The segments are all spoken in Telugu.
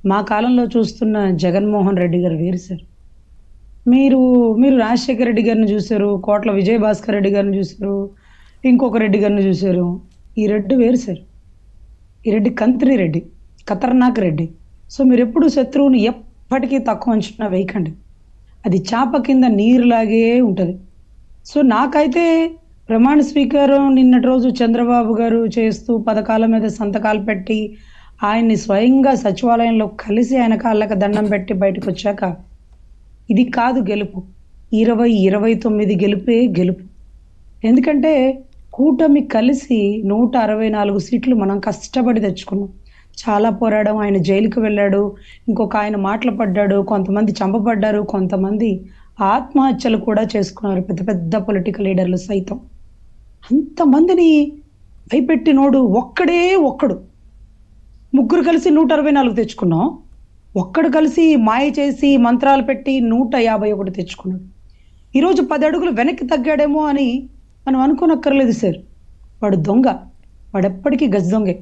మా కాలంలో చూస్తున్న జగన్మోహన్ రెడ్డి గారు వేరు సార్. మీరు మీరు రాజశేఖర రెడ్డి గారిని చూసారు. కోట్ల విజయభాస్కర్ రెడ్డి గారిని చూసారు. ఇంకొక రెడ్డి గారిని చూసారు. ఈ రెడ్డి వేరు సార్. ఈ రెడ్డి కంత్రి రెడ్డి. ఖతర్నాక్ రెడ్డి. సో మీరెప్పుడు శత్రువుని ఎప్పటికీ తక్కువ అంచనా వేయకండి. అది చాప కింద నీరులాగే ఉంటది. సో నాకైతే ప్రమాణ స్వీకారం నిన్నటి రోజు చంద్రబాబు గారు చేస్తూ పథకాల మీద సంతకాలు పెట్టి, ఆయన్ని స్వయంగా సచివాలయంలో కలిసి ఆయన కాళ్ళకి దండం పెట్టి బయటకొచ్చాక, ఇది కాదు గెలుపు. 2029 గెలుపే గెలుపు. ఎందుకంటే కూటమి కలిసి 164 సీట్లు మనం కష్టపడి తెచ్చుకున్నాం. చాలా పోరాడం. ఆయన జైలుకి వెళ్ళాడు. ఇంకొక ఆయన మాటలు పడ్డాడు. కొంతమంది చంపబడ్డారు. కొంతమంది ఆత్మహత్యలు కూడా చేసుకున్నారు. పెద్ద పెద్ద పొలిటికల్ లీడర్లు సైతం. అంతమందిని భయపెట్టినోడు ఒక్కడే ఒక్కడు. ముగ్గురు కలిసి 164 తెచ్చుకున్నాం. ఒక్కడు కలిసి మాయ చేసి మంత్రాలు పెట్టి 151 తెచ్చుకున్నాడు. ఈరోజు 10 అడుగులు వెనక్కి తగ్గాడేమో అని మనం అనుకోనక్కర్లేదు సార్. వాడు దొంగ. వాడెప్పటికీ గజ దొంగే.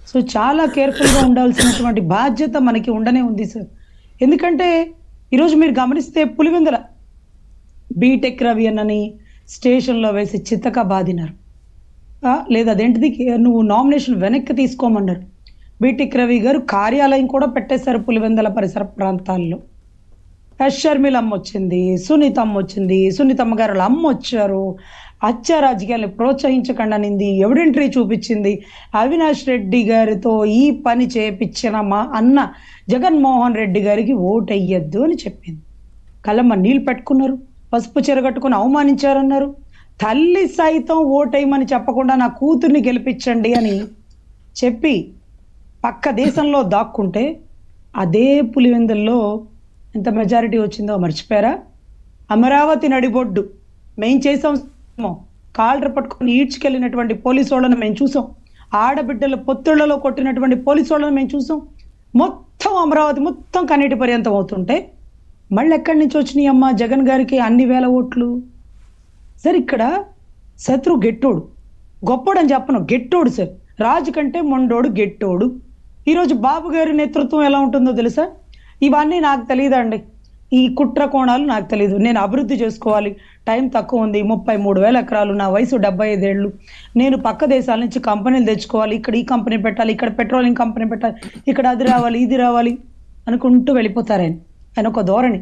సో చాలా కేర్ఫుల్గా ఉండాల్సినటువంటి బాధ్యత మనకి ఉండనే ఉంది సార్. ఎందుకంటే ఈరోజు మీరు గమనిస్తే పులివెందుల బీటెక్ రవి అన్నని స్టేషన్లో వేసి చిత్తక బాధినారు. లేదా అదేంటిది, నువ్వు నామినేషన్ వెనక్కి తీసుకోమన్నారు. బీటెక్ రవి గారు కార్యాలయం కూడా పెట్టేశారు పులివెందుల పరిసర ప్రాంతాల్లో. షర్మిల అమ్మ వచ్చింది, సునీత అమ్మ వచ్చింది, సునీతమ్మ గారు అమ్మ వచ్చారు. హత్య రాజకీయాన్ని ప్రోత్సహించకుండా నింది ఎవిడెంటరీ చూపించింది. అవినాష్ రెడ్డి గారితో ఈ పని చేపించిన మా అన్న జగన్మోహన్ రెడ్డి గారికి ఓటెయ్యద్దు అని చెప్పింది. కళ్ళమ్మ నీళ్ళు పెట్టుకున్నారు. పసుపు చెరగట్టుకుని అవమానించారన్నారు. తల్లి సైతం ఓటేయమని చెప్పకుండా నా కూతుర్ని గెలిపించండి అని చెప్పి పక్క దేశంలో దాక్కుంటే అదే పులివెందుల్లో ఎంత మెజారిటీ వచ్చిందో మర్చిపోయారా? అమరావతి నడిబొడ్డు మేం చేసాం. కాళ్ళ పట్టుకొని ఈడ్చుకెళ్ళినటువంటి పోలీసు వాళ్ళని మేము చూసాం. ఆడబిడ్డల పొత్తుళ్లలో కొట్టినటువంటి పోలీసు వాళ్ళని మేము చూసాం. మొత్తం అమరావతి మొత్తం కన్నీటి పర్యంతం అవుతుంటే మళ్ళీ ఎక్కడి నుంచి వచ్చినాయి అమ్మ జగన్ గారికి అన్ని వేల ఓట్లు? సార్ ఇక్కడ శత్రు గెట్టోడు, గొప్పోడు అని చెప్పను, గెట్టోడు సార్. రాజు కంటే మొండోడు గెట్టోడు. ఈరోజు బాబు గారి నేతృత్వం ఎలా ఉంటుందో తెలుసా? ఇవన్నీ నాకు తెలియదండి. ఈ కుట్ర కోణాలు నాకు తెలియదు. నేను అభివృద్ధి చేసుకోవాలి, టైం తక్కువ ఉంది, 33,000 ఎకరాలు, నా వయసు 75 ఏళ్ళు, నేను పక్క దేశాల నుంచి కంపెనీలు తెచ్చుకోవాలి, ఇక్కడ ఈ కంపెనీ పెట్టాలి, ఇక్కడ పెట్రోలింగ్ కంపెనీ పెట్టాలి, ఇక్కడ అది రావాలి ఇది రావాలి అనుకుంటూ వెళ్ళిపోతారు ఆయన ఒక ధోరణి.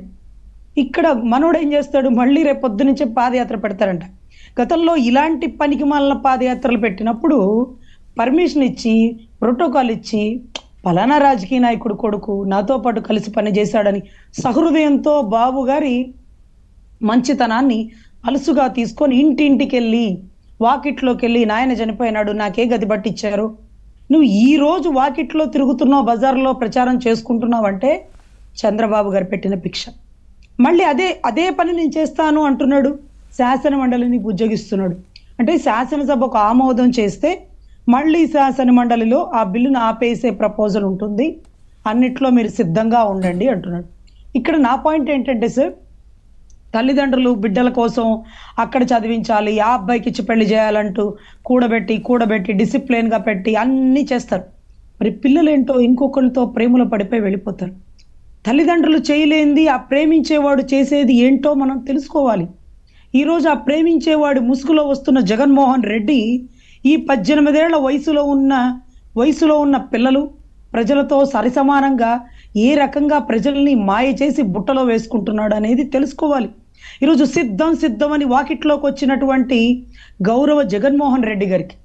ఇక్కడ మనోడు ఏం చేస్తాడు, మళ్ళీ రేపు పొద్దు నుంచే పాదయాత్ర పెడతారంట. గతంలో ఇలాంటి పనికి మాలిన పాదయాత్రలు పెట్టినప్పుడు పర్మిషన్ ఇచ్చి ప్రోటోకాల్ ఇచ్చి పలానా రాజకీయ నాయకుడు కొడుకు నాతో పాటు కలిసి పనిచేశాడని సహృదయంతో బాబు గారి మంచితనాన్ని అలుసుగా తీసుకొని ఇంటింటికి వెళ్ళి వాకిట్లోకి వెళ్ళి నాయన చనిపోయినాడు నాకే గది పట్టించారు, నువ్వు ఈ రోజు వాకిట్లో తిరుగుతున్నావు, బజార్లో ప్రచారం చేసుకుంటున్నావు అంటే చంద్రబాబు గారు పెట్టిన భిక్ష. మళ్ళీ అదే పని నేను చేస్తాను అంటున్నాడు. శాసన మండలిని బుజ్జగిస్తున్నాడు. అంటే శాసనసభకు ఆమోదం చేస్తే మళ్ళీ శాసన మండలిలో ఆ బిల్లును ఆపేసే ప్రపోజల్ ఉంటుంది, అన్నిట్లో మీరు సిద్ధంగా ఉండండి అంటున్నాడు. ఇక్కడ నా పాయింట్ ఏంటంటే సార్, తల్లిదండ్రులు బిడ్డల కోసం అక్కడ చదివించాలి, ఆ అబ్బాయికి ఇచ్చి పెళ్లి చేయాలంటూ కూడబెట్టి డిసిప్లిన్గా పెట్టి అన్నీ చేస్తారు. మరి పిల్లలేంటో ఇంకొకరితో ప్రేమలో పడిపోయి వెళ్ళిపోతారు. తల్లిదండ్రులు చేయలేంది ఆ ప్రేమించేవాడు చేసేది ఏంటో మనం తెలుసుకోవాలి. ఈరోజు ఆ ప్రేమించేవాడు ముసుగులో వస్తున్న జగన్మోహన్ రెడ్డి ఈ 18 ఏళ్ల వయసులో ఉన్న పిల్లలు ప్రజలతో సరిసమానంగా ఏ రకంగా ప్రజల్ని మాయ చేసి బుట్టలో వేసుకుంటున్నాడు అనేది తెలుసుకోవాలి. ఈరోజు సిద్ధం అని వాకిట్లోకి వచ్చినటువంటి గౌరవ జగన్మోహన్ రెడ్డి గారికి